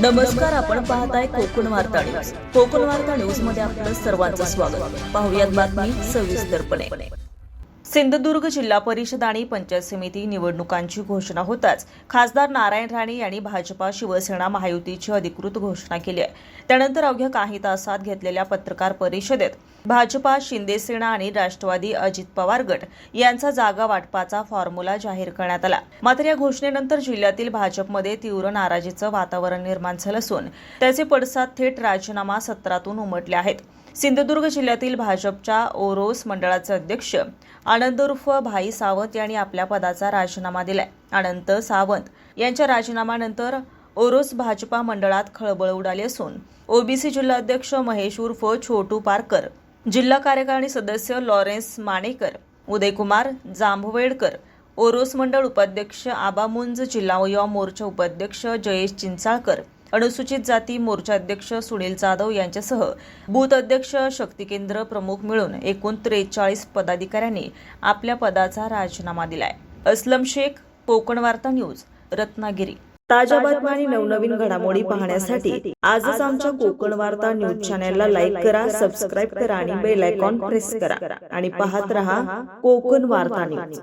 नमस्कार, आपण पाहताय कोकण वार्ता न्यूज. कोकण वार्ता न्यूज मध्ये आपलं सर्वांचं स्वागत. पाहुयात बातमी सविस्तरपणे. सिंधुदुर्ग जिल्हा परिषद आणि पंचायत समिती निवडणुकांची घोषणा होताच खासदार नारायण राणे यांनी भाजपा शिवसेना महायुतीची अधिकृत घोषणा केली आहे. त्यानंतर अवघ्या काही तासात घेतलेल्या पत्रकार परिषदेत भाजपा, शिंदेसेना आणि राष्ट्रवादी अजित पवार गट यांचा जागा वाटपाचा फॉर्म्युला जाहीर करण्यात आला. मात्र या घोषणेनंतर जिल्ह्यातील भाजपमध्ये तीव्र नाराजीचं वातावरण निर्माण झालं असून त्याचे पडसाद थेट राजीनामा सत्रातून उमटले आहेत. सिंधुदुर्ग जिल्ह्यातील भाजपच्या ओरोस मंडळाचे अध्यक्ष आनंद उर्फ भाई सावंत यांनी आपल्या पदाचा राजीनामा दिलाय. अनंत सावंत यांच्या राजीनाम्यानंतर ओरोस भाजपा मंडळात खळबळ उडाली असून ओबीसी जिल्हा अध्यक्ष महेश उर्फ छोटू पारकर, जिल्हा कार्यकारिणी सदस्य लॉरेन्स मानेकर, उदयकुमार जांभवेडकर, ओरोस मंडळ उपाध्यक्ष आबा मुंज, जिल्हा युवा मोर्चा उपाध्यक्ष जयेश चिंचाळकर, अनुसूचित जाती मोर्चा अध्यक्ष सुनील जाधव यांच्यासह बूथ अध्यक्ष, शक्ती केंद्र प्रमुख मिळून एकूण 43 पदाधिकाऱ्यांनी आपल्या पदाचा राजीनामा दिलाय. असलम शेख, कोकण वार्ता न्यूज, रत्नागिरी. ताज्या बातम्या आणि नवनवीन घडामोडी पाहण्यासाठी आजच आमच्या कोकण वार्ता न्यूज चॅनलला लाईक करा, सबस्क्राईब करा आणि बेल आयकॉन प्रेस करा आणि पाहत रहा कोकण वार्ता न्यूज.